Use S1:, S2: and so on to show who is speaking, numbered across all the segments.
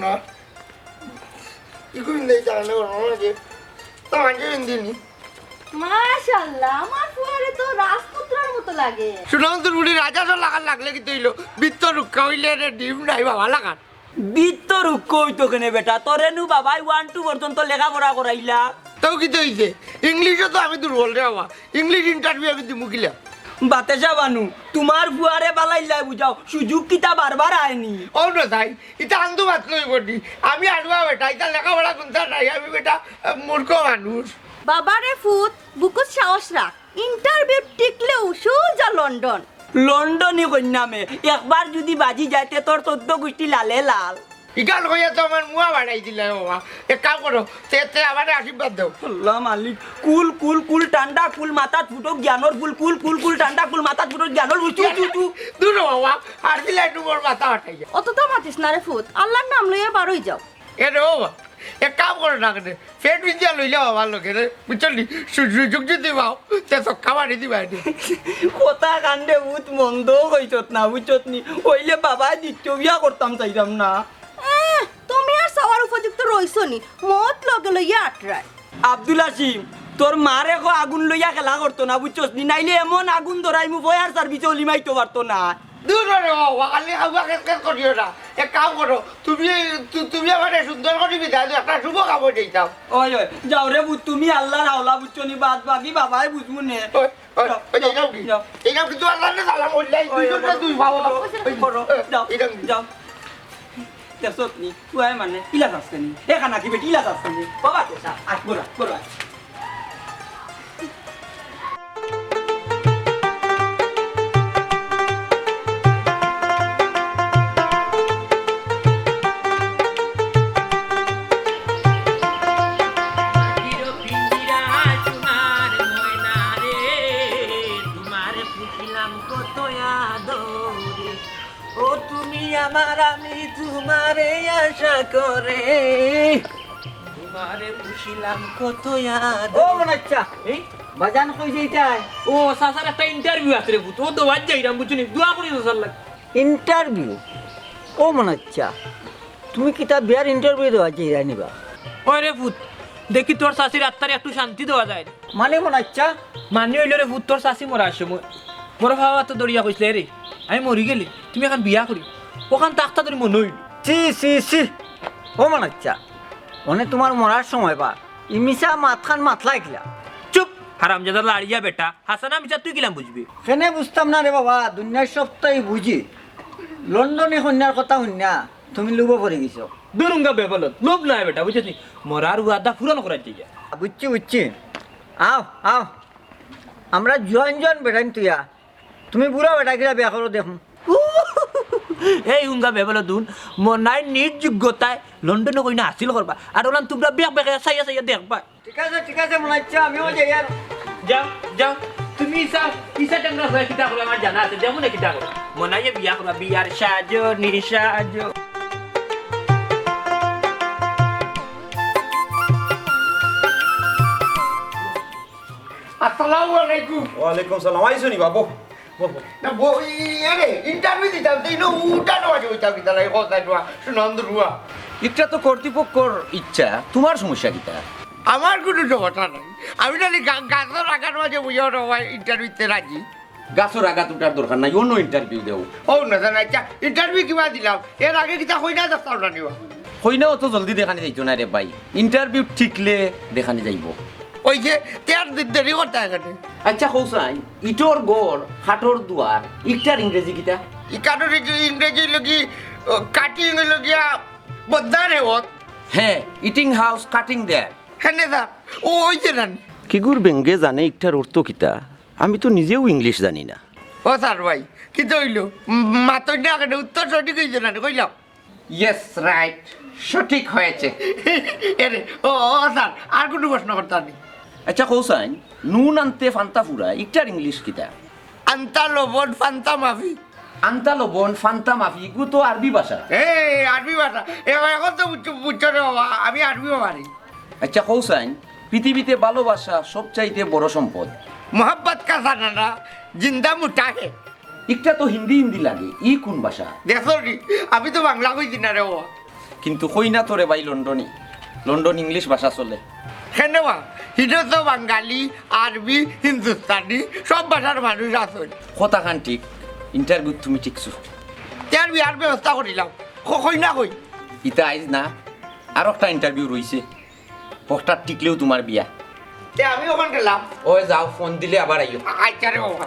S1: না ইকুইন দেই জানা না যে তো আগে দিনি
S2: মাশাআল্লাহ আমার ফুয়ারে তো রাজপুত্রের মতো লাগে
S1: শুনাম তোর বুড়ি রাজা তো লাগলে কি তৈল বৃত্ত রুক্ষা হইলে রে ডিম নাই বাবা লাগান
S3: বৃত্ত রুক্ষ হইতো কেনে বেটা তোরে নু বাবাই 1 2 পর্যন্ত লেখাপড়া করাইলা
S1: তাও কি হইছে ইংলিশে তো আমি দুর্বল রে বাবা ইংলিশ ইন্টারভিউ আমি দিমু কিলা
S3: বাতেশা বানু তোমার ফুয়ারে বালাইলাই বুঝাও সুযোগ কিতা বারবার আয়নি
S1: ও না তাই এটা আন্দু বাত লই বডি আমি আনবা বেটা এটা লেখাপড়া কোনটা নাই আমি বেটা মূর্খ মানুষ
S2: বাবারে ফুত বুকুত সাহস রাখ ইন্টারভিউ টিকলেও সোজা লন্ডন
S3: লন্ডনই কন্যামে একবার যদি বাজি যাইতে তোর 14 গোষ্ঠী লালে লাল
S1: ইকাল হইয়া তো আমার মুয়া বাড়াই দিলে বাবা এক কাম করো তে আমার আশীর্বাদ দাও
S3: আল্লাহ মালিক কুল কুল কুল ঠান্ডা কুল মাথা ফুটো জ্ঞানর ফুল কুল কুল কুল ঠান্ডা কুল মাথা ফুটো জ্ঞানর বুঝু তু
S1: দূর বাবা আর দিলে একটু বড় মাথা হটাই
S2: অত তো মাতিস না রে ফুত আল্লাহর নাম লইয়া বারোই যাও
S1: এ রে বাবা এক কাম করো না কেন পেট বিদ্যা লইলে বাবার লোকে রে বুঝলি সুযোগ যদি পাও তে তো খাবারই দিবা
S3: কথা কান্দে ভূত মন্দ হইছত না বুঝছত নি হইলে বাবা দ্বিতীয় বিয়া করতাম চাইতাম না
S2: তুমি আর সবার উপযুক্ত রইছো নি মত লগে লইয়া আটরায়
S3: আব্দুল হাসিম তোর মারে কো আগুন লইয়া খেলা করতো না বুঝছস নি নাইলে এমন আগুন ধরাই মু ফয়ার সার্ভিসে লিমাইতে পারতো না
S1: দূর রে বাবা আলি খাবা কেন করিও না এক কাম করো তুমি আমার সুন্দর করে বিদায় দাও একটা শুভ খাবার দিতাম
S3: ওই ওই যাও রে বুঝ তুমি আল্লাহর হাওলা বুঝছো নি বাদ বাকি বাবাই বুঝমু নে
S1: এইটা কিন্তু আল্লাহ সালাম বললাই দুই ভালো
S3: যাও যাও তেসত নি তুই মানে ইলাজ আসছে নি এখানা কি বেটি ইলাজ আসছে নি বাবা তেসা আজ বড় বড় আমার আমি তোমারে আশা করে তোমারে পুষিলাম কত ইয়াদ ও মনাচ্চা এই বাজান কই যাইতাই
S4: ও সাসার একটা ইন্টারভিউ আছে রে ভূত ও তো বাজ যাইরাম বুঝুনি দোয়া করি সাসার লাগ
S3: ইন্টারভিউ ও মনাচ্চা তুমি কিতা বিয়ার ইন্টারভিউ দেওয়া যাই নিবা
S4: ওই রে ভূত দেখি তোর শাশির আত্মারে একটু শান্তি দেওয়া যায়
S3: মানে মনাচ্চা
S4: মানি হইল রে ভূত তোর শাশি মরার সময় বড় ভাবা তো দড়িয়া কইছিলে রে আমি মরি গেলি তুমি এখন বিয়া করি ওখান তাক্তা তোর মনে হইল
S3: সি সি সি ও মনাচ্চা ওনে তোমার মরার সময় বা ইমিসা মাথখান মাথলা কিলা
S4: চুপ হারামজাদা লাড়িয়া বেটা হাসানা মিছা তুই কিলাম বুঝবি
S3: কেনে বুঝতাম না রে বাবা দুনিয়ার সবটাই বুঝি লন্ডনে কন্যার কথা শুনিয়া তুমি লুব পড়ে গেছো
S4: দুরুঙ্গা বেবলত লোভ নাই বেটা বুঝছিস মরার ওয়াদা পূরণ করার চাই
S3: বুঝছি বুঝছি আও আও আমরা জন বেটাইন তুইয়া তুমি বুড়া বেটা কিরা বিয়া করো দেখুন
S4: এই হুঙ্গা বেবলত দুন মনাই নিজ যোগ্যতায় লন্ডনে কইনা হাসিল করবা আর ওলান তোমরা বেক বেকে সাইয়া সাইয়া দেখবা
S3: ঠিক আছে মনে হচ্ছে আমিও যাই আর
S4: যাও যাও তুমি ইসা টাঙ্গা হয়ে কিতা করো আমার জানা আছে যেমন কিতা করো মনাইয়ে বিয়া করবা বিয়ার সাজো নিসাজো
S1: আসসালামু আলাইকুম
S5: ওয়ালাইকুম সালাম আইসনি বাবু
S1: না বই আরে ইন্টারভিউ দিতাম তাই না উঠানো আছে ওইটা বিদ্যালয়ে কথা শুনন্দ রুয়া
S5: এটা তো কর্তৃপক্ষর ইচ্ছা তোমার সমস্যা কিটা
S1: আমার কোনো সমস্যা নাই আমি জানি গাছের রাখার মাঝে বুঝে ইন্টারভিউতে রাজি
S5: গাছর আঘাত উঠার দরকার নাই অন্য ইন্টারভিউ দেও
S1: ও না জানা আচ্ছা ইন্টারভিউ কিবা দিলাম এর আগে কিতা হই না যাস্তাও না নিবা
S5: হই না অত জলদি দেখানি যাইতো না রে ভাই ইন্টারভিউ ঠিকলে দেখানি যাইব
S1: ওই যে তেয়ার দেরি করতে এখানে
S5: আচ্ছা কৌসাই ইটোর গড় হাটর দুয়ার ইটার ইংরেজি কিটা
S1: ইকানোর ইংরেজি লগি কাটিং লগিয়া বদারে হত
S5: হ্যাঁ ইটিং হাউস কাটিং দেয়ার
S1: হ্যাঁ স্যার ও ওই যে রান
S5: কিগুর বেঙ্গে জানে ইটার অর্থ কিটা আমি তো নিজেও ইংলিশ জানি না
S1: ও স্যার ভাই কি তো হইল মাতর না আগে উত্তর সঠিক হয়েছে না কইলাম
S5: ইয়েস রাইট সঠিক হয়েছে
S1: এরে ও স্যার আর কোনো প্রশ্ন করতে নেই
S5: আচ্ছা কৌসাই নুন আনতে ফান্তা ফুরা ইটার ইংলিশ কিটা
S1: আন্তা লবণ ফান্তা মাফি
S5: আন্তা লবণ ফান্তা মাফি এগুলো তো আরবি ভাষা
S1: এই আরবি ভাষা এখন তো বুঝছো রে বাবা আমি আরবিও পারি
S5: আচ্ছা কৌসাইন পৃথিবীতে ভালোবাসা সবচাইতে বড় সম্পদ
S1: মোহাম্মত কা জানানা জিন্দা মুঠা হে
S5: একটা তো হিন্দি লাগে ই কোন ভাষা
S1: দেখো নি আমি তো বাংলা কইছি না রে বাবা
S5: কিন্তু কই না তোরে ভাই লন্ডনই লন্ডন ইংলিশ ভাষা চলে
S1: কেনবা হিটো তো বাঙালি আরবি হিন্দুস্তানি সব ভাষার মানুষ আছে
S5: কথা খান ঠিক ইন্টারভিউ তুমি ঠিকছো
S1: তার বিয়ার ব্যবস্থা করিলাম কই না কই
S5: ইতা আইজ না আর একটা ইন্টারভিউ রইছে পোস্টার টিকলেও তোমার বিয়া
S1: তে আমি ওখানে গেলাম
S5: ওই যাও ফোন দিলে আবার আইও
S1: আচ্ছা রে বাবা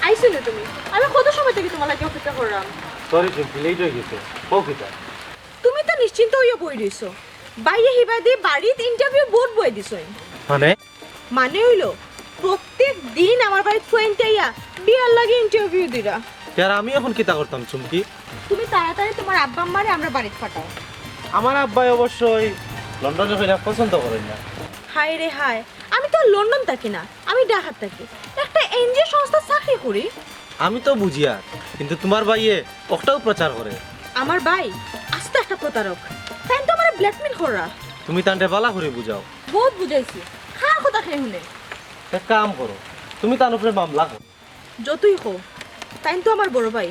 S2: আইছিলে তুমি আমি কত সময় থেকে তোমার লাগে অপেক্ষা করলাম
S6: সরি চুমকি লেট হয়ে গেছে ও কিতা
S2: তুমি তো নিশ্চিন্ত হইয়া বই রইছো বাইরে হিবা দিয়ে বাড়িতে ইন্টারভিউ বোর্ড বই দিছো
S6: মানে
S2: মানে হইলো প্রত্যেক দিন আমার বাড়িতে ফোনটা ইয়া বিয়ার লাগে ইন্টারভিউ দিরা
S6: यार আমি এখন কিতা করতাম চুমকি
S2: তুমি তাড়াতাড়ি তোমার আব্বা আম্মারে আমরা বাড়িতে পাঠাও
S6: আমার আব্বাই অবশ্যই লন্ডনে কইরা পছন্দ করেন না
S2: হায় রে হায় আমি তো লন্ডন থাকি না আমি ঢাকা থাকি একটা এনজিও সংস্থা চাকরি করি
S6: আমি তো বুঝি আর কিন্তু তোমার ভাইয়ে ওটাও প্রচার করে
S2: আমার ভাই আস্তে একটা প্রতারক তাই তো আমার ব্ল্যাকমেল করা
S6: তুমি তান্ডে বালা করে বুঝাও
S2: বহুত বুঝাইছি খার কথা খাই শুনে
S6: এক কাম করো তুমি তার উপরে মামলা করো
S2: যতই হো তাই তো আমার বড় ভাই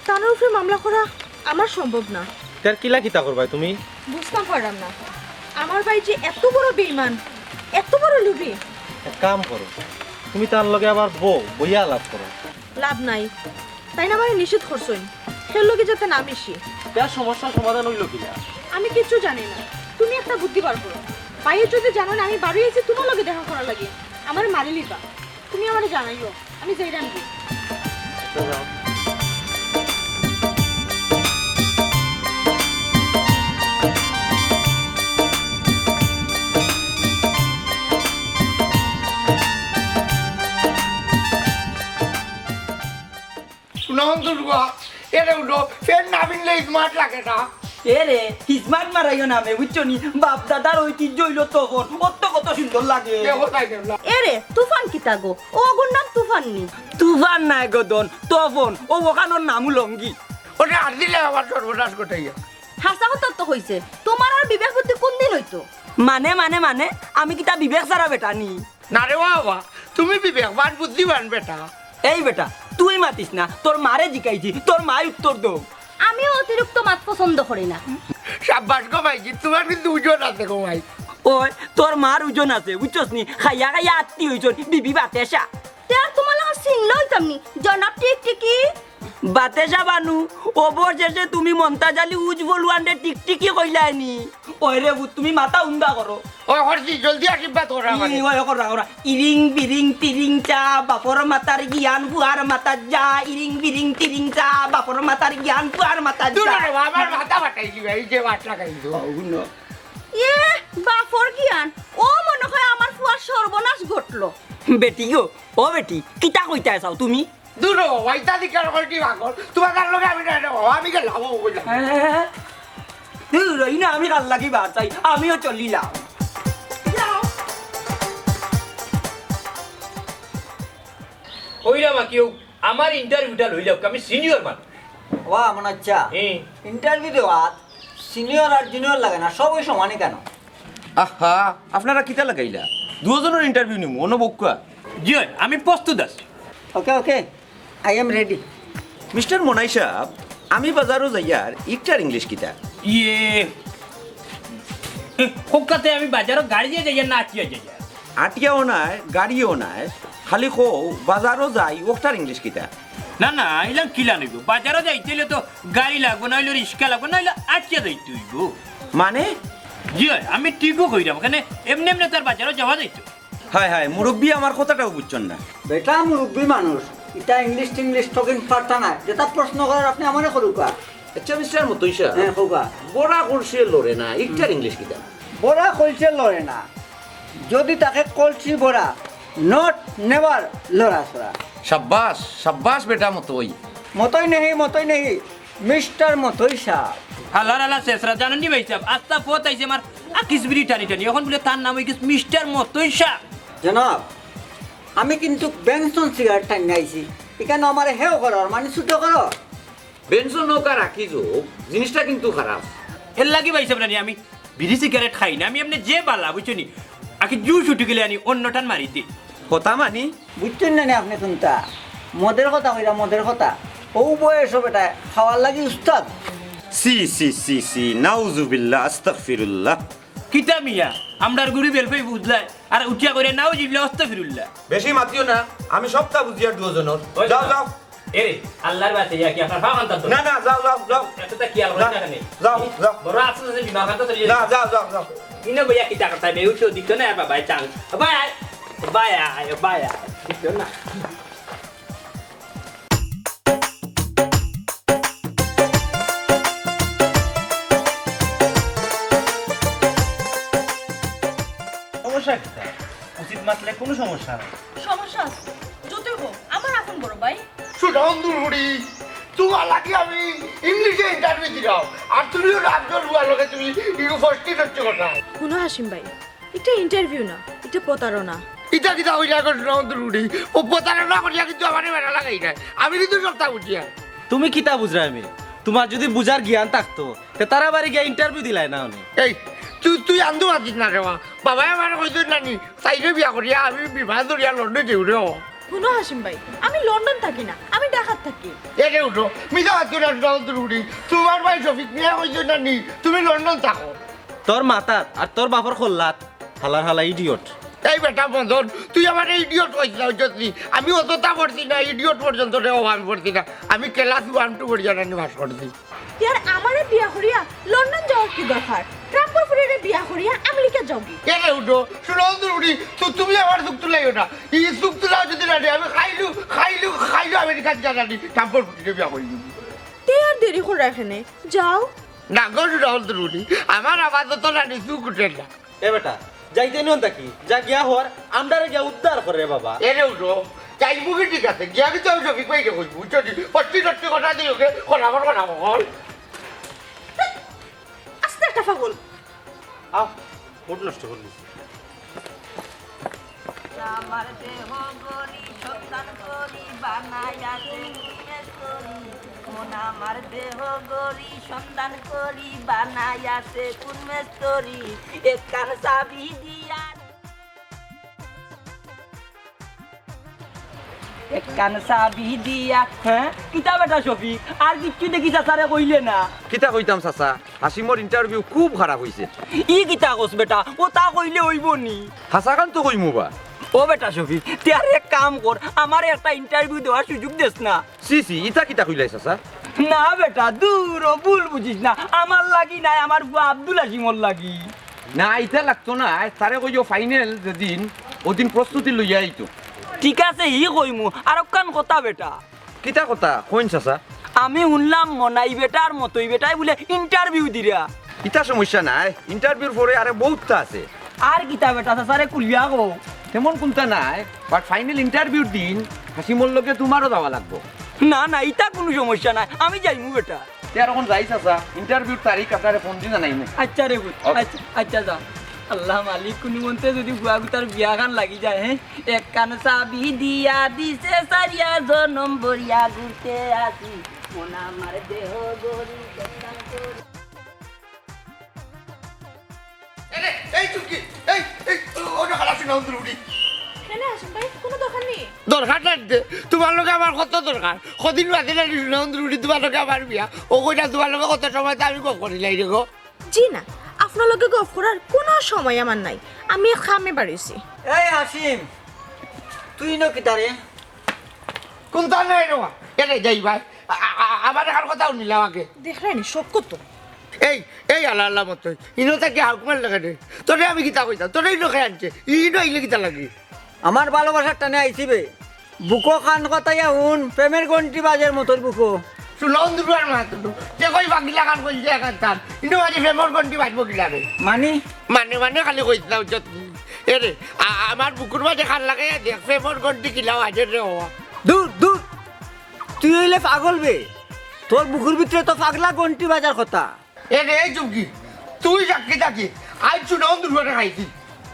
S2: তার উপরে মামলা করা আমার সম্ভব না
S6: তার কিলা কিতা করবাই তুমি
S2: বুঝতাম পারলাম না আমার ভাই যে এত বড় বেঈমান এত বড় লুবি
S6: এক কাম করো তুমি তার লগে আবার বইয়া লাভ করো
S2: লাভ নাই তাই না আমার নিষেধ করছই সেই লোকে যাতে না মিশি
S6: তার সমস্যার সমাধান হইল কিনা
S2: আমি কিচ্ছু জানি না তুমি একটা বুদ্ধি বার করো ভাইয়ের যদি জানো না আমি বাড়ি এসে তোমার লগে দেখা করা লাগে আমার মারি লিবা তুমি আমারে জানাইও আমি যাই রাখবো
S1: শুনাম দুর্গা এটা উঠো ফের না বিনলে স্মার্ট লাগে না
S3: এ রে হিসমাত মারাইও নামে বুঝছো নি বাপ দাদার ঐতিহ্য হইলো তখন অত কত সুন্দর লাগে
S1: দেখো তাই দেখলাম
S2: এরে তুফান কিতা গো ও ওগুর নাম তুফান নি
S3: তুফান নাই গদন তখন ও ওখানোর নাম লঙ্গি
S1: ওটা আর দিলে আবার সর্বনাশ কোথায়
S2: হাসা কথা তো হইছে তোমার আর বিবেক বুদ্ধি কোন দিন হইতো
S3: মানে মানে মানে আমি কিতা বিবেক সারা বেটা নি
S1: না রে বাবা তুমি বিবেকবান বুদ্ধিমান বেটা
S3: এই বেটা তুই মাতিস না তোর মারে জিকাইছি তোর মাই উত্তর দো
S2: আমি অতিরিক্ত মাত পছন্দ করি না
S1: সাব্বাস গো ভাই তোমার কিন্তু ওজন আছে গো ভাই
S3: ওই তোর মার ওজন আছে বুঝছস নি খাইয়া খাইয়া আত্মি হইছন বিবি বাতেসা
S2: তার তোমার লাগা সিংলা হইতামনি জনাব টিকটিকি
S3: বাতেসা বানু অবশেষে তুমি মন্তাজ আলী উজ্জ্বল ওয়ান্ডে টিকটিকি কইলানি ওই রে তুমি মাথা উন্দা করো
S1: ওই হরজি জলদি আশীর্বাদ করা মানে
S3: ইরিং বিরিং তিরিং চা বাপর মাতার জ্ঞান বুয়ার মাতার যা ইরিং বিরিং তিরিং চা বাপর মাতার জ্ঞান বুয়ার মাতার
S1: দূর
S3: যা
S1: রে বাবা আমার মাথা ফাটাইছি ভাই যে মাছ লাগাইছো
S2: এ বাফর জ্ঞান ও মনে হয় আমার ফুয়ার সর্বনাশ ঘটলো
S3: বেটি গো ও বেটি কিতা কইতা চাও তুমি
S1: দূর ভাই তাদি কেন করটি ভাগল তোমার তার লগে আমি না আমি গেলাম ও কইলাম
S3: রই না আমি কাল লাগি বার চাই আমিও চলিলাম
S4: ওইরা মা কেউ আমার ইন্টারভিউটা লইল আমি সিনিয়র মান
S7: ওয়া মনে আচ্ছা ইন্টারভিউ দেওয়া সিনিয়র আর জুনিয়র লাগে না সবই সমানই কেন
S5: আহা আপনারা কিতা লাগাইলা দুজনের ইন্টারভিউ নিমু অনবক্কা
S4: জি আমি প্রস্তুত আছি
S7: okay okay I am ready
S5: mister Monai সাহেব আমি বাজারও যাইয়ার ইকটার ইংলিশ কিতা
S4: ইয়ে কলকাতে আমি বাজারত গাড়ি দিয়ে যাই না আটিয়া যাই
S5: আটিয়াও নাই গাড়িও নাই খালি কো বাজারও যাই ওকটার ইংলিশ কিতা
S4: না না এলাম কিলা নইব বাজারও যাইতে তো গাড়ি লাগবো নইলে রিক্সা লাগবো নইলে আটিয়া যাইতে হইব
S5: মানে
S4: জি আমি ঠিকও কইরাম ওখানে এমনি এমনি তার বাজারও যাওয়া যাইতো
S5: হায় হায় মুরব্বী আমার কথাটাও বুঝছেন না
S7: বেটা মুরব্বী মানুষ এটা ইংলিশ টিংলিশ টকিং পারতা না যেটা প্রশ্ন করার আপনি আমারে করুকা
S5: আচ্ছা মিস্টার মতই সাহেব
S7: হ্যাঁ হোকা
S5: বড়া করছে লড়ে না ইকটার ইংলিশ কিতা
S7: বড়া কলসে লড়ে না যদি তাকে কলসি বড়া নট নেভার লড়া সরা
S5: সাব্বাস সাব্বাস বেটা মতই
S7: মতই নেই মিস্টার মতই সাহ
S4: হালার হালা শেষরা জানেন নি ভাই সাহেব আস্তা পথ আইছে আমার আকিস বিড়ি টানি টানি এখন বলে তার নাম হইছে মিস্টার মতই শাহ
S7: জনাব আমি কিন্তু বেনসন সিগারেট টাইম আইছি এখানে আমার হেও করার মানে ছুটো করো
S5: বেনসন নৌকা রাখি যো জিনিসটা কিন্তু খারাপ
S4: এর লাগি ভাই সাহেব রানি আমি বিড়ি সিগারেট খাই না আমি এমনি যে বালা বুঝছো নি আগে জুস উঠে গেলে আনি অন্যটান মারি দিই
S5: কথা মানি
S7: বুঝছেন না আপনি শুনতা মদের কথা কইরা মদের কথা ও বয়স বেটা খাওয়ার লাগি উস্তাদ
S5: সি সি সি সি নাউজুবিল্লাহ আস্তাগফিরুল্লাহ
S4: কিতা মিয়া আমরার গুড়ি বেলফাই বুঝলাই আর উঠিয়া করে নাও জিবলা আস্তাগফিরুল্লাহ
S5: বেশি মাতিও না আমি সবটা বুঝিয়া দুজনের যাও যাও
S4: এরে আল্লাহর বাতে ইয়া কি আপনার ফাওয়ান তো
S5: না না যাও যাও যাও
S4: এতটা কি আর না কেন
S5: যাও যাও
S4: বড় আছে যে বিমা খাতা তো
S5: না যাও যাও যাও
S4: ইনো বইয়া কিতা কথা বে উঠো দিত না বাবা চাল বাই বাই বাই দিত না
S6: সমস্যা কি উচিত মাতলে কোনো সমস্যা নাই
S2: সমস্যা আছে যতই হোক আমার আপন বড় ভাই
S1: সুনন্দরুড়ি তোমার লাগে আমি ইংলিশে ইন্টারভিউ দিলাম আর তুমিও রাজ্যর বুয়া লোকে তুমি ইউনিভার্সিটি হচ্ছে কথা
S2: কোনো হাসিম ভাই এটা ইন্টারভিউ না এটা প্রতারণা
S1: ইটা কিতা হইলা এখন সুনন্দরুড়ি ও প্রতারণা করিয়া কিন্তু আমার বেড়া লাগাই নাই আমি কিন্তু সপ্তাহ বুঝিয়া
S6: তুমি কিতা বুঝরা আমি তোমার যদি বুঝার জ্ঞান থাকতো তে তারা বাড়ি গিয়ে ইন্টারভিউ দিলাই না উনি
S1: এই তুই আন্দো আছিস না রেওয়া বাবাই আমার কইতো নানি চাইরে বিয়া করিয়া আমি বিবাহ ধরিয়া লন্ডন যেও রে
S2: কোনো হাসিম ভাই আমি লন্ডন থাকি না আমি ঢাকাত থাকি
S1: এরে উঠো মিজা হাত করে সুনন্দরুড়ি তোমার ভাই শফিক মিয়া কইতো নানি তুমি লন্ডন থাকো
S6: তোর মাতার আর তোর বাপর খোল্লাত হালার হালা ইডিয়ট
S1: এই বেটা বন্ধন তুই আমার ইডিয়ট কইছিস যদি আমি অতটা পড়ছি না ইডিয়ট পর্যন্ত রে আমি পড়ছি না আমি ক্লাস 1 2 পড়িয়া নানি পাস করছি
S2: ইয়ার আমারে বিয়া করিয়া লন্ডন যাওয়ার কি দরকার ট্রাম্পের ফুরিয়ে বিয়া করিয়া আমেরিকা যাওগি
S1: এরে উঠো সুনন্দরুড়ি তো তুমি আমার সুখ তুলাইও না এই সুখ তুলাও যদি না আমি খাইলু আমেরিকান জানানি ট্রাম্পের ফুটিয়ে বিয়া করি
S2: তে আর দেরি করে এখানে যাও
S1: না গো সুনন্দরুড়ি আমার আপাতত নানি সুখ উঠে না
S6: এ বেটা যাইতে নিয়ন থাকি যা গিয়া হওয়ার আমদারে গিয়া উদ্ধার করে বাবা
S1: এরে উঠো যাইবো কি ঠিক আছে গিয়া কিন্তু আমি শফিক ভাইকে কইবো বুঝছো পট্টি টট্টি কথা দিই ওকে কথা বল
S2: আস্তে একটা পাগল
S6: আও মুড নষ্ট করলি
S8: আমার দেহ গরি সন্তান করি বানাইয়াছে কুমেশ্বরী মন আমার দেহ গরি সন্তান করি বানাইয়াছে কুমেশ্বরী একখান চাবি দিয়া একখান চাবি দিয়া হ্যাঁ কিতা বেটা শফিক আর কিচ্ছু দেখি চাচারে কইলে না
S5: কিতা কইতাম চাচা হাসিমর ইন্টারভিউ খুব খারাপ হইছে
S8: ই কিতা কস বেটা ও তা কইলে হইব নি
S5: হাসা কান তো কইমু বা
S8: ও বেটা শফিক তুই আর এক কাম কর আমার একটা ইন্টারভিউ দেওয়ার সুযোগ দেস না
S5: সি সি ইতা কিতা কইলাই চাচা
S8: না বেটা দূর ভুল বুঝিস না আমার লাগি নাই আমার বুয়া আব্দুল হাসিমর লাগি
S5: না ইতা লাগতো না তারে কইও ফাইনাল যেদিন ওদিন প্রস্তুতি লইয়া আইতো
S8: ঠিক আছে ই কইমু আর কান কথা বেটা
S5: কিতা কথা কইন চাচা
S8: আমি শুনলাম মনাই বেটার মতোই বেটাই বলে ইন্টারভিউ দিরা
S5: ইতা সমস্যা নাই ইন্টারভিউর পরে আরে বহুতটা আছে
S8: আর কিতা বেটা সারে কুলিয়া গো
S5: তেমন কোনটা নাই বাট ফাইনাল ইন্টারভিউর দিন হাসিমর লগে তোমারও যাওয়া লাগবো
S8: না না ইটা কোনো সমস্যা নাই আমি যাইমু বেটা
S5: তের এখন যাই চাচা ইন্টারভিউর তারিখ আপনারে ফোন দিন জানাইমু
S8: আচ্ছা রে বুঝ আচ্ছা আচ্ছা যা আল্লাহ মালিক কোন মন্তে যদি বুয়া গুতার বিয়া গান লাগি যায় হ্যাঁ এক কান চাবি দিয়া দিছে সারিয়া জনম বরিয়া ঘুরতে আসি মন আমার দেহ গরি সন্তান করি
S1: এই চুকি এই ওটা খারাপ সুনন্দরুড়ি
S2: এখানে হাসিম ভাই কোনো দরকার নেই
S1: দরকার নাই তোমার লোকে আমার কত দরকার কদিন বাদে না সুনন্দরুড়ি তোমার লোকে আমার বিয়া ও কইটা তোমার লোকে কত সময় আমি গপ করিলাই রে গো
S2: জি না আপনার লগে গপ করার কোনো সময় আমার নাই আমি খামে বাড়িছি
S7: এই হাসিম তুই ন কিতারে
S1: কোনটা নাই রে এরে যাই ভাই আমার আর কথা শুনিলাম আগে
S2: দেখলেনি সব কত
S1: এই আল্লাহ মতো ইনো তাকে হাউকুমার লাগে রে তোরে আমি কিতা কইতাম তোরে ইনো খাই আনছে ইনো আইলে কিতা লাগে
S7: আমার ভালোবাসার টানে আইছি বে বুকো খান কথাইয়া হুন প্রেমের ঘন্টি বাজের মতোর বুকো
S1: সুনন্দরুয়ার মাত্র যে কই বাগিলা গান কইছে একান তার ইনো আজি ফেমর গন্টি বাজবো কিলা রে
S7: মানি
S1: মানে খালি কইছিলাম যত এরে আমার বুকুর মাঝে খান লাগে দেখ ফেমর গন্টি কিলাও আজের রে হওয়া
S7: দূর দূর তুই হইলে পাগল বে তোর বুকুর ভিতরে তো পাগলা ঘন্টি বাজার কথা
S1: এরে এই চুমকি তুই যাকি যাকি আজ সুনন্দরুয়ারে খাইছি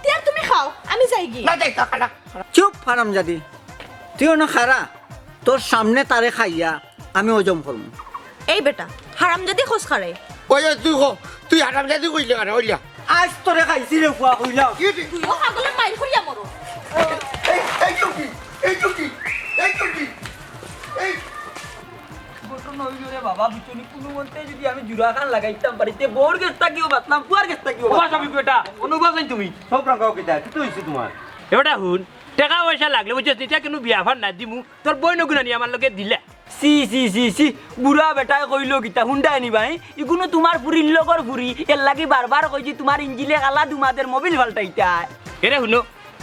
S2: তিয়ার তুমি খাও আমি যাই গি
S1: না যাই টাকা
S7: চুপ হারামজাদি তুইও না খারা তোর সামনে তারে খাইয়া আমি হজম করবো
S2: এই বেটা হারাম যদি খোঁজ খারে
S1: ওই তুই হারাম জাতি কইলে কারণ ওইলা
S7: আজ তোরে খাইছি রে ফুয়া কইলাম
S1: কি রে?
S2: তুইও ছাগলের মাইর করিয়া মরো
S1: এই চুকি এই চুকি এই চুকি এই
S8: ঘটনা হইল রে বাবা বুঝছনি কোনো মতে যদি আমি জুরা খান লাগাইতাম বাড়িতে বোর গেছটা কিও বাতলাম তুয়ার গেছটা কিও
S4: বাবা সবই বেটা অনুভব নাই তুমি
S6: সব রাখাও কিতা কি তো হইছে তোমার
S4: এবারটা শুন টাকা পয়সা লাগলে বুঝছিস তেতিয়া কিন্তু বিয়া ভার না দিমু তোর বই নগুনা নি আমার লগে দিলে
S8: সি সি সি সি বুড়া বেটায় কইল কিতা হুন্ডাই নি ভাই ইগুনো তোমার ফুরির লগর ফুরি এর লাগি বারবার কই যে তোমার ইঞ্জিলে কালা দুমাদের মোবিল ফাল্টাইতা
S4: এরে শুনো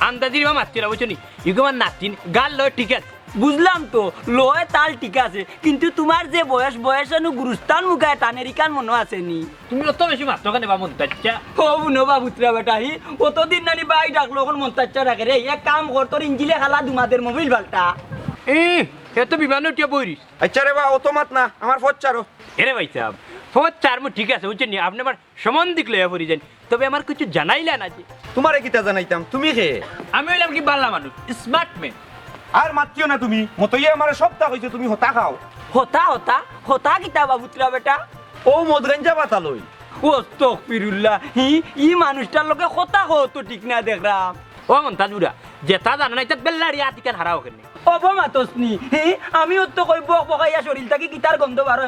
S4: আন্দাজির বা মারছিলা বুঝছনি ইগো আমার নাতিন গাল লয় ঠিক আছে
S8: বুঝলাম তো লয় তাল ঠিক আছে কিন্তু তোমার যে বয়স অনু গুরুস্থান মুখায় টানেরিকান মনে আসেনি
S4: তুমি অত বেশি মাত্র কেন বা মন তাচ্চা
S8: ও বুনো বাবুত্রা বেটা হি অতদিন নানি বাই ডাকলো এখন মন্তাচ্চা রাখে রে এক কাম কর তোর ইঞ্জিলে খালা দুমাদের মোবিল ফাল্টা
S4: এত বিমান উঠিয়া বইরিস
S5: আচ্ছা রে বা অত মাত না আমার ফচ্চারো
S4: এরে ভাই সাহেব ফোর চার মু ঠিক আছে বুঝছেন আপনি আমার সম্বন্ধিক লইয়া পড়ি যান তবে আমার কিছু জানাইলেন আছে
S5: তোমারে কিতা জানাইতাম তুমি কে
S4: আমি হইলাম কি বাল্লা মানুষ স্মার্ট ম্যান
S5: আর মাতিও না তুমি মতইয়ে আমার সপ্তাহ হইছে তুমি হতা খাও
S8: হতা হতা হতা কিতা বাবুত্রা বেটা
S5: ও মদগঞ্জা বাতা লই
S8: ও তকফিরুল্লাহ ই মানুষটার লোকে কথা কত ঠিক না দেখলাম
S4: ও মন্তাজ বুড়া যেটা জানো না এটা বেল্লারি আতিকার হারাও কেন
S8: অপমাতসনি আমিও তো কই বক বকাইয়া শরীর থাকি গিটার গন্ধ বার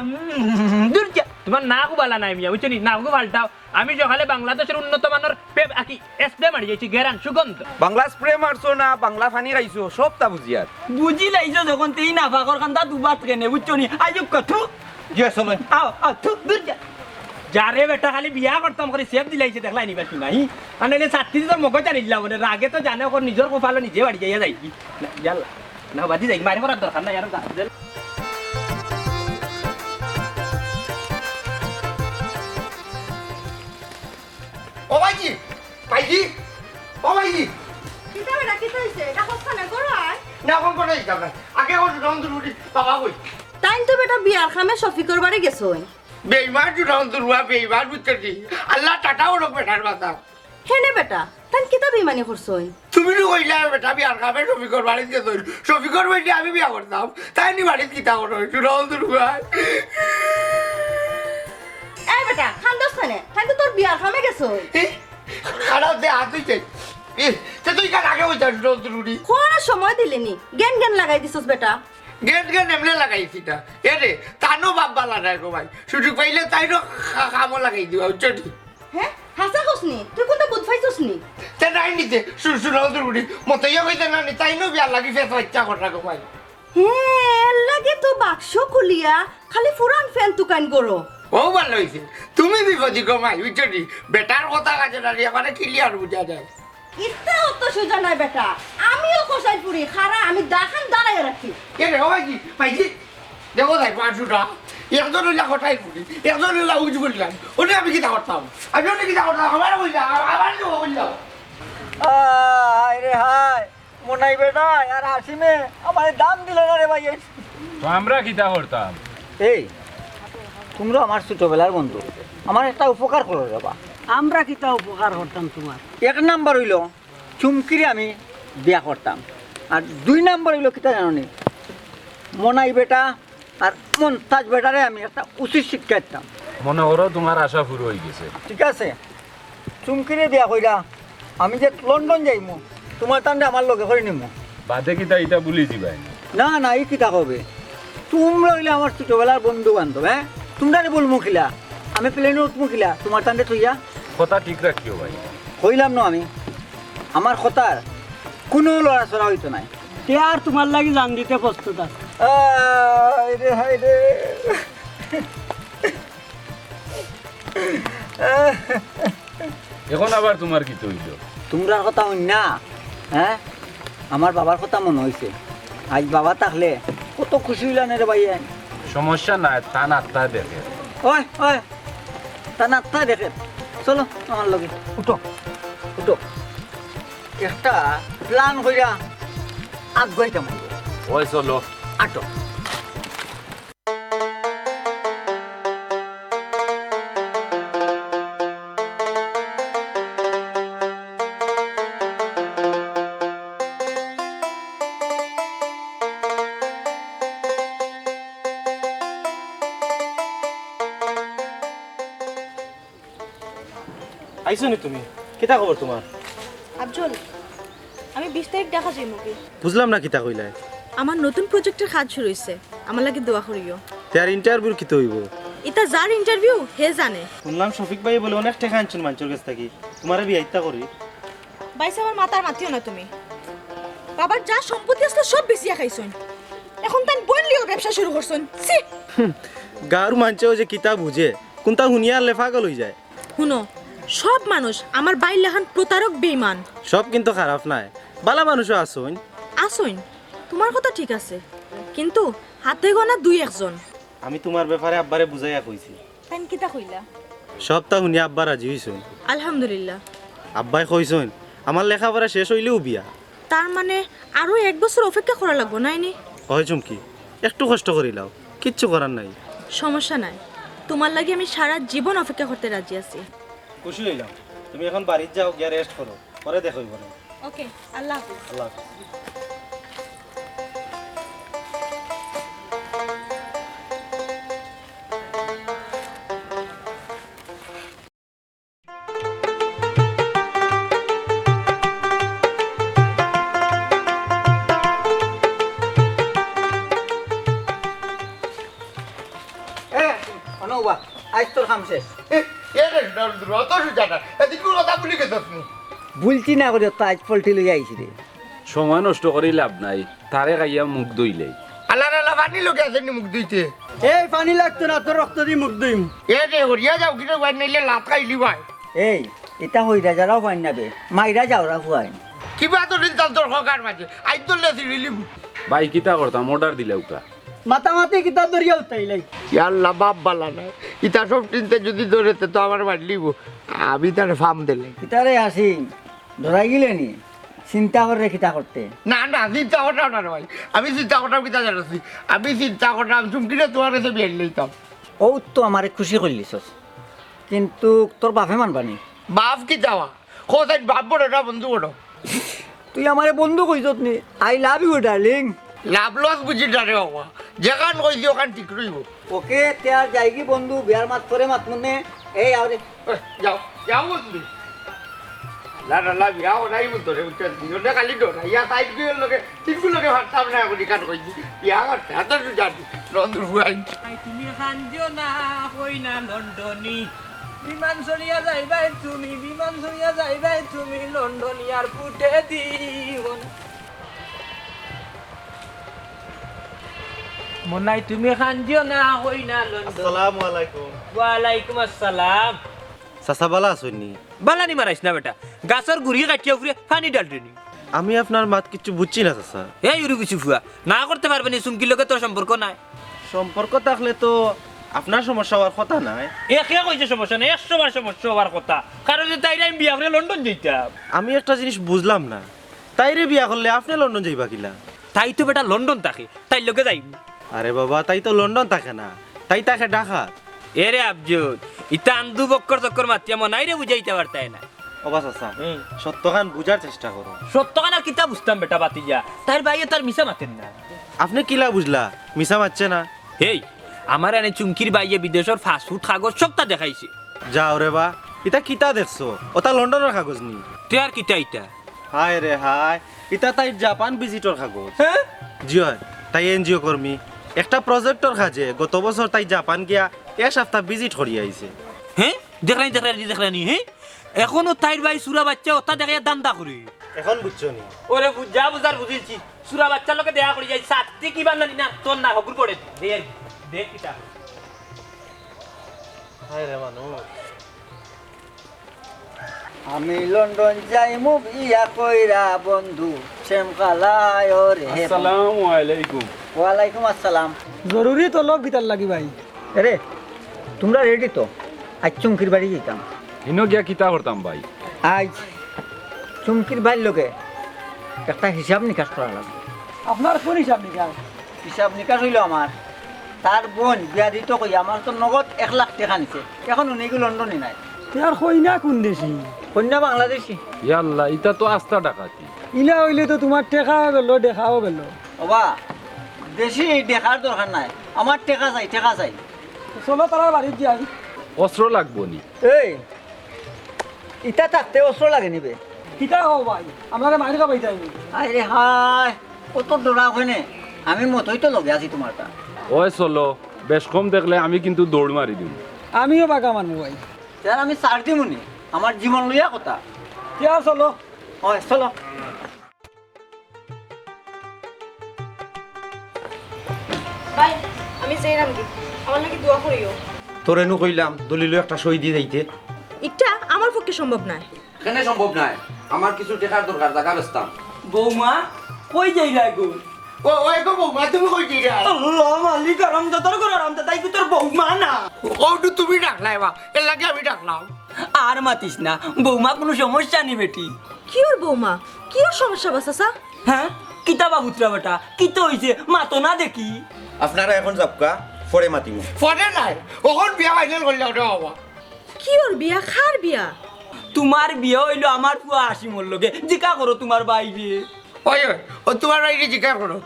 S8: দূর যা
S4: তোমার নাকও বালা নাই মিয়া বুঝছো নি নাকও পাল্টাও আমি সকালে বাংলাদেশের উন্নত মানের পেপ আকি স্প্রে মারি যাইছি গেরান সুগন্ধ
S5: বাংলা স্প্রে মারছো না বাংলা পানি খাইছো সবটা বুঝিয়ার
S8: বুঝি লাইছো যখন তেই না ফাঁকর কান্দা দুবাত কেনে বুঝছো নি আইজব কথু
S5: জিয়া চলো
S8: আও আও থু দূর যা
S4: যারে বেটা খালি বিয়া করতাম করে সেফ দিলাইছে দেখলাই নিবা শুনাই আনলে ছাত্রী তোর মগজ জানিলা বলে রাগে তো জানে ওর নিজের কপালে নিজে বাড়ি যাইয়া যাইকি না জানলা না বাদি যাই মারি করার দরকার নাই আর
S1: ও ভাইজি ভাইজি ও ভাইজি
S2: কিতা বেটা কিতা হইছে এটা হচ্ছে না করো আয়
S1: না কোন কোন যাবে না আগে কোন রন্ধন রুটি বাবা কই
S2: তাই তো বেটা বিয়ার খামে শফিকর বাড়ি গেছই
S1: বেইমান জু রন্ধন রুয়া বেইমান বুঝছি আল্লাহ টাটাও রোগ বেটার মাথা
S2: হেনে বেটা তাই কিতা বেমানি করছই
S1: তুমি তো কইলা বেটা বিয়ার খাবে শফিকর বাড়িতে গেছো শফিকর বাড়িতে আমি বিয়া করতাম তাই নি বাড়িতে কিতা করো রন্ধন রুয়া
S2: এই বেটা খান্দস খানে তাই তো তোর বিয়ার খামে গেছই
S1: খারাপ দে হাত হইছে তুই কার আগে হইতা রন্ধন রুটি
S2: কোন সময় দিলেনি জ্ঞান জ্ঞান লাগাই দিছস বেটা
S1: গেট গেট এমনি লাগাইছি তা এরে তানো বাপ বালা নাই গো ভাই সুযোগ পাইলে তাই তো কামও লাগাই দিবা উচ্চটি
S2: হ্যাঁ হাসা কসনি তুই কোনটা বুঝ পাইছস নি
S1: তে নাই নিতে রন্ধন রুটি মতো ইয়ে কইতে না নি তাই নো বিয়া লাগি ফেস বাচ্চা করা গো ভাই
S2: হ্যাঁ লাগে তো বাক্স খুলিয়া খালি ফুরান ফ্যান তুকান করো
S1: ও ভালো হয়েছে তুমি বিপদি কমাই বুঝছি বেটার কথা কাছে দাঁড়িয়ে মানে ক্লিয়ার বুঝা যায়
S2: ইত্তা অত সোজা নাই বেটা আমিও কষাই পুরি খারা আমি দাখান দাঁড়াই রাখি
S1: এ রে ভাইজি ভাইজি দেখো তাই পাঁচশোটা একজন হইলা কটাই পুরি একজন হইলা উজ বললাম ওটা আমি কিতা করতাম আমি ওটা কিতা করতাম আমার বললাম আমার বললাম
S7: আরে হাই মনাই বেটা আর হাসিমে আমার দাম দিল না রে ভাই
S9: তো আমরা কিতা করতাম
S7: এই তোমরা আমার ছোটবেলার বন্ধু আমার একটা উপকার করো রে বা
S8: আমরা কিতা উপকার করতাম তোমার
S7: এক নাম্বার হইল চুমকিরে আমি বিয়া করতাম আর 2 নাম্বার হইল কিতা জানো নি মনাই বেটা আর মন্তাজ বেটারে আমি একটা উচিত শিক্ষা দিতাম
S9: মনে করো তোমার আশা পুরো হয়ে গেছে
S7: ঠিক আছে চুমকিরে বিয়া কইরা আমি যে লন্ডন যাইমু তোমার তান্ডে আমার লগে করে নিমু
S9: বাদে কিতা ইটা বলি দিবাই
S7: না না এই কিতা কবে তোমরা হইলে আমার ছোটবেলার বন্ধু বান্ধব হ্যাঁ তোমরা বলবো খিলা আমি প্লেনে উঠবো খিলা তোমার তান্ডে তুইয়া
S9: কথা ঠিক রাখিও ভাই
S7: কইলাম না আমি আমার কথার কোনো লড়াচড়া হইতো নাই
S8: তে আর তোমার লাগি জান দিতে প্রস্তুত আছে
S7: রে হাই রে
S9: এখন আবার তোমার কি তৈল
S7: তোমরা কথা হই না হ্যাঁ আমার বাবার কথা মনে হয়েছে আজ বাবা থাকলে কত খুশি হইলাম রে ভাই
S9: সমস্যা নাই তা নাত্তা দেখে
S7: ওই ওই তা না তা দেখে চলো আমার লগে উঠো উঠো একটা প্ল্যান কইরা আগাইতাম
S9: ওই চলো
S7: আটো
S6: আইছো নি তুমি কিতা খবর তোমার
S2: আফজল আমি 20 তারিখ দেখা যাই মুভি
S6: বুঝলাম না কিতা কইলাই
S2: আমার নতুন প্রজেক্টের কাজ শুরু হইছে আমার লাগি দোয়া করিও
S6: তার ইন্টারভিউ কিতা হইব
S2: এটা যার ইন্টারভিউ হে জানে
S6: শুনলাম শফিক ভাই বলে অনেক টাকা আনছেন মানুষের কাছ থেকে তোমারে বিয়া ইত্যা করি
S2: বাইসে আমার মাতার মাতিও না তুমি বাবার যা সম্পত্তি আছে সব বেচিয়া খাইছুন এখন তাই বললিও ব্যবসা শুরু করছুন সি
S6: গাঁর মানুষেও যে কিতা বুঝে কোনটা শুনিয়া লেফাগল হয়ে যায়
S2: শুনো সব মানুষ আমার বাইর লেখান প্রতারক বেঈমান
S6: সব কিন্তু খারাপ নাই বালা মানুষও আসুন
S2: আসুন তোমার কথা ঠিক আছে কিন্তু হাতে গোনা 2-1 জন
S6: আমি তোমার ব্যাপারে আব্বারে বুঝাইয়া কইছি
S2: তাই কিতা কইলা
S6: সবটা শুনিয়া আব্বা রাজি হইছুন
S2: আলহামদুলিল্লাহ
S6: আব্বাই কইছুন আমার লেখাপড়া শেষ হইলেও বিয়া
S2: তার মানে আরো 1 বছর অপেক্ষা করা লাগবে নাইনি
S6: হয় চুমকি একটু কষ্ট করিলাও কিচ্ছু করার নাই
S2: সমস্যা নাই তোমার লাগি আমি সারা জীবন অপেক্ষা করতে রাজি আছি
S6: খুশি হইলাম তুমি এখন বাড়িতে যাও গিয়া রেস্ট করো পরে দেখো না
S2: ওকে আল্লাহ হাফেজ
S6: আল্লাহ হাফেজ।
S7: অনুবা আজ তোর কাম শেষ
S1: রত সুজাটা এদিকে কথা বলি গেছ তুমি
S7: ভুলছি না করে তো আজ পল্টি লই আইছি রে
S9: সময় নষ্ট করি লাভ নাই তারে খাইয়া মুখ দইলেই
S1: আল্লাহ আল্লাহ পানি লোকে আসেনি মুখ দিতে
S7: এই পানি লাগতো না তোর রক্ত দিয়ে মুখ দিম
S1: এ রে হরিয়া যাও কিরে ওয়াই নাইলে লাত খাইলি ভাই
S7: এই এটা হইরা যারাও পাই নাবে মাইরা যাওরা হুয়াই
S1: কিবা তো দিন তোর হকার মাঝে আই তো লেছি রিলিভ
S9: ভাই কিতা করতাম অর্ডার দিলে ওটা
S7: মাতামাতি কিতা দরিয়া উঠাইলাই
S1: আল্লাহ বাপ বালা না ইতা সব চিনতে যদি ধরেতে তো আমার বাড়ি লিব আমি তার ফার্ম দিলে
S7: কিতারে আসি ধরাই গেলে নি চিন্তা করে কিতা করতে
S1: না না চিন্তা করতাম না রে ভাই আমি চিন্তা করতাম কিতা জানাচ্ছি আমি চিন্তা করতাম চুমকিরে তোমার কাছে বিয়ে লইতাম
S7: ও তো আমারে খুশি করলিছস কিন্তু তোর বাপে মানবানি
S1: বাপ কি যাওয়া কোথায় বাপ বড় না বন্ধু বড়
S7: তুই আমারে বন্ধু কইছত নি আই লাভ ইউ ডার্লিং
S1: লাভ লস বুঝি ডারে বাবা যেখান কইছি ওখান ঠিক রইব
S7: ওকে তেয়ার যাইগি বন্ধু বিয়ার মাত করে মাত মনে এই আরে
S1: যাও যাও বন্ধু লারা লাভ যাও নাই বন্ধু রে উঠে দিনটা খালি ডরা ইয়া সাইড গিয়ে লোকে তিনগু লোকে ভাবতাম না এখন কাট কইছি ইয়া করতে এত জানি রন্দুর হুয়াই
S4: তুমি খানজিও না হই না লন্ডনী বিমান চলিয়া যাইবাই তুমি বিমান চলিয়া যাইবাই তুমি লন্ডন এয়ারপোর্টে দিও মনাই তুমি খানজিও না হই না লন্ডন
S6: আসসালামু আলাইকুম
S4: ওয়ালাইকুম আসসালাম
S6: চাচা বালা আসুননি
S4: বালানি মারাইস না বেটা গাছর গুড়ি কাটিয়া ফুরে পানি ডালটেনি
S6: আমি আপনার মাত কিছু বুঝছি না চাচা
S4: এই উড়ি কিছু ফুয়া না করতে পারবেনি চুমকির লগে তোর সম্পর্ক নাই
S6: সম্পর্ক থাকলে তো আপনার সমস্যা হওয়ার কথা নাই
S4: একে কইছে সমস্যা নেই 100 বার সমস্যা হওয়ার কথা কারণ যে তাইরা আমি বিয়া করে লন্ডন যাইতাম
S6: আমি একটা জিনিস বুঝলাম না তাইরে বিয়া করলে আপনি লন্ডন যাইবা কিলা
S4: তাই তো বেটা লন্ডন থাকে তাই লগে যাই
S6: আরে বাবা তাই তো লন্ডন থাকে না তাই তাকে ঢাকা
S4: এরে আবজুদ ইতা আন্দু বক্কর চক্কর মাতিয়া মনাই রে বুঝাইতে পারতাই না
S6: অবা চাচা সত্যখান বুঝার চেষ্টা করো
S4: সত্যখান আর কিতা বুঝতাম বেটা বাতিজা তার ভাইয়ে তার মিশা মাতেন না
S6: আপনি কিলা বুঝলা মিশা মারছে না
S4: এই আমার এনে চুমকির বাইয়ে বিদেশের ফাস্টফুড কাগজ সবটা দেখাইছে
S6: যাও রে বা ইতা কিতা দেখছো ওটা লন্ডনের কাগজ নি
S4: তুই আর কিতা ইটা
S6: হায় রে হায় ইতা তাই জাপান ভিজিটর কাগজ
S4: হ্যাঁ
S6: জি হয় তাই এনজিও কর্মী একটা প্রজেক্টর কাজে গত বছর তাই জাপান গিয়া এক সপ্তাহ ভিজিট করি আইছে
S4: হ্যাঁ দেখলানি হ্যাঁ এখনো তাইর ভাই সুরা বাচ্চা ওটা দেখাইয়া দান্দা করি
S6: এখন বুঝছো নি
S4: ওরে বুঝা বুঝার বুঝেছি সুরা বাচ্চার লোকে দেখা করি যাই সাথে কি বান্ধানি না তোর না হগুর পড়ে দেখ দেখ কিতা
S6: হায় রে মানুষ
S7: আমি লন্ডন যাইমু বিয়া কইরা বন্ধু সেম কালায় রে
S9: আসসালামু আলাইকুম
S7: ওয়ালাইকুম আসসালাম
S3: জরুরি তো লোক গীতার লাগি ভাই
S7: আরে তোমরা রেডি তো আজ চুমকির বাড়ি যেতাম
S9: হিনো গিয়া কিতা করতাম ভাই
S7: আজ চুমকির বাড়ির লোকে একটা হিসাব নিকাশ করা লাগবে
S3: আপনার কোন হিসাব নিকাশ
S7: হিসাব নিকাশ হইল আমার তার বোন বিয়া দিত কই আমার তো নগদ 1 লাখ টাকা নিছে এখন উনি লন্ডনে নাই
S3: তার কইনা কোন দেশি
S7: কন্যা বাংলাদেশি
S9: ইয়াল্লা ইটা তো আস্তা ডাকাতি
S3: ইলা হইলে তো তোমার টেকাও গেল দেখাও গেল
S7: বাবা দেশি দেখার দরকার নাই আমার টাকা চাই
S3: চলো তার বাড়িতে যাই
S9: অস্ত্র লাগবো নি
S7: এই ইটা থাকতে অস্ত্র লাগে নিবে
S3: কিতা হও ভাই আপনারা মাইর খাবাই যাইনি
S7: আরে হায় কত দৌড়া ওখানে আমি মতোই তো লগে আছি তোমার তা
S9: ওই চলো বেশ কম দেখলে আমি কিন্তু দৌড় মারি দিম
S3: আমিও বাগা মানবো ভাই
S7: তার আমি চার দিমুনি আমার জীবন লইয়া কথা
S3: কিয়া চলো
S7: হয় চলো
S2: ভাই আমি যাইলাম কি আমার নাকি দোয়া করিও
S5: তোরেনু কইলাম দলিল একটা সই দিয়ে যাইতে
S2: এটা আমার পক্ষে সম্ভব নয়
S5: কেন সম্ভব নাই আমার কিছু টেকার দরকার টাকা বেচতাম
S3: বৌমা কই যাই রাগো
S1: ওই গো বৌমা তুমি কই দিরা
S3: আল্লাহ মালিক আরাম দাদার করে আরাম দাদাই কি তোর বৌমা না
S1: ওটু তুমি ডাকলাই বা এর লাগে আমি ডাকলাম
S3: আর মাতিস না বৌমা কোনো সমস্যা নেই বেটি
S2: কি ওর বৌমা কি ওর সমস্যা বা চাচা
S3: হ্যাঁ কিতা বাবুত্রা বেটা কি তো হইছে মাতো না দেখি
S5: আপনারা এখন যাবকা পরে মাতিমু
S1: ফোনে নাই ওখন বিয়া ফাইনাল করলে ওটা বাবা
S2: কি ওর বিয়া খার বিয়া
S3: তোমার বিয়ে হইলো আমার পুয়া হাসিমর লগে জিকা করো তোমার বাইরে
S1: ওই ওই ও তোমার বাড়িতে জিজ্ঞাসা করো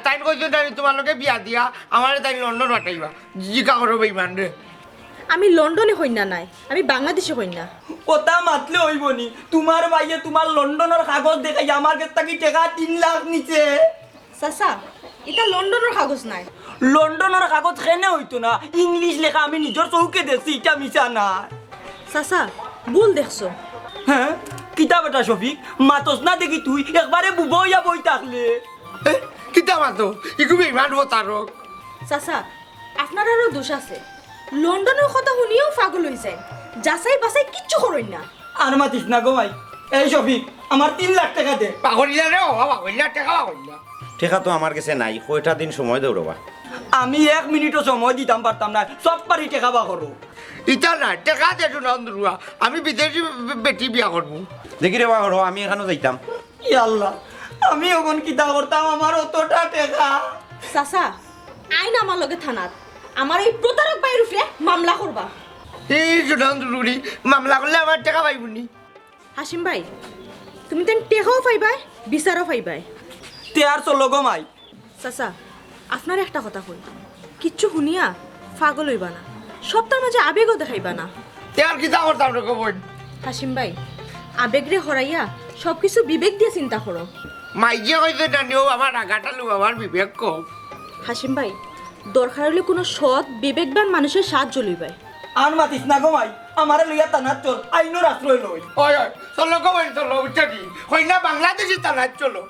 S1: তাই কইছো তাই তোমার লোকে বিয়া দিয়া আমার তাই লন্ডন পাঠাইবা জিজ্ঞাসা করো বেইমান রে
S2: আমি লন্ডনে হই না নাই আমি বাংলাদেশে হই না
S3: কথা মাতলে হইব নি তোমার বাইরে তোমার লন্ডনের কাগজ দেখাই আমার কাছ থেকে টাকা 3 লাখ নিচে
S2: চাচা এটা লন্ডনের কাগজ নাই
S3: লন্ডনের কাগজ কেনে হইতো না ইংলিশ লেখা আমি নিজের চৌকে দেখছি এটা মিছা না
S2: চাচা ভুল দেখছো
S3: হ্যাঁ কিতা বেটা শফিক মাতস না দেখি তুই একবারে বুবো ইয়া বই থাকলে
S1: কিতা মাতো ইকু বেইমান হতারক
S2: চাচা আপনার আরো দোষ আছে লন্ডনের কথা শুনিও পাগল হয়ে যায় যাচাই বাছাই কিচ্ছু করেন না
S3: আর মাতিস না গো ভাই এই শফিক আমার 3 লাখ টাকা দে
S1: পাগলিলা রে বাবা পাগলিলা টাকা পাগলিলা
S5: টেকা তো আমার কাছে নাই কয়টা দিন সময় দৌড়বা
S3: আমি 1 মিনিটও সময় দিতাম পারতাম না সব পারি টাকা বা করো
S1: ইটা না টাকা দেছো নন্দরুয়া আমি বিদেশি বেটি বিয়া করবো
S5: দেখি রে বাবা আমি এখানেও যাইতাম
S3: ই আল্লাহ আমি ওখান কিতা করতাম আমার অতটা টাকা
S2: চাচা আইন আমার লগে থানাত আমার এই প্রতারক ভাইয়ের উপরে মামলা করবা
S1: এই নন্দরুরি মামলা করলে আমার টাকা পাইবনি
S2: হাসিম ভাই তুমি তেন টেকাও পাইবাই বিচারও পাইবাই
S3: তে আর চলো গো মাই
S2: চাচা আপনার একটা কথা কই কিচ্ছু শুনিয়া পাগল হইবা না সবটার মাঝে আবেগও দেখাইবা না
S1: আর কিতা করতাম রে কবন
S2: হাসিম ভাই আবেগরে হরাইয়া সবকিছু বিবেক দিয়ে চিন্তা করো
S1: মাইজিয়া কইছে জানিও আমার আগাটা লো আমার বিবেক কম
S2: হাসিম ভাই দরকার হলে কোনো সৎ বিবেকবান মানুষের সাহায্য লইবাই
S3: আর মাতিস না গো মাই আমার লইয়া টানার চল আইনোর আশ্রয় লই
S1: ওই ওই চলো কবন চলো বুঝছি কই না বাংলাদেশি তালাত চলো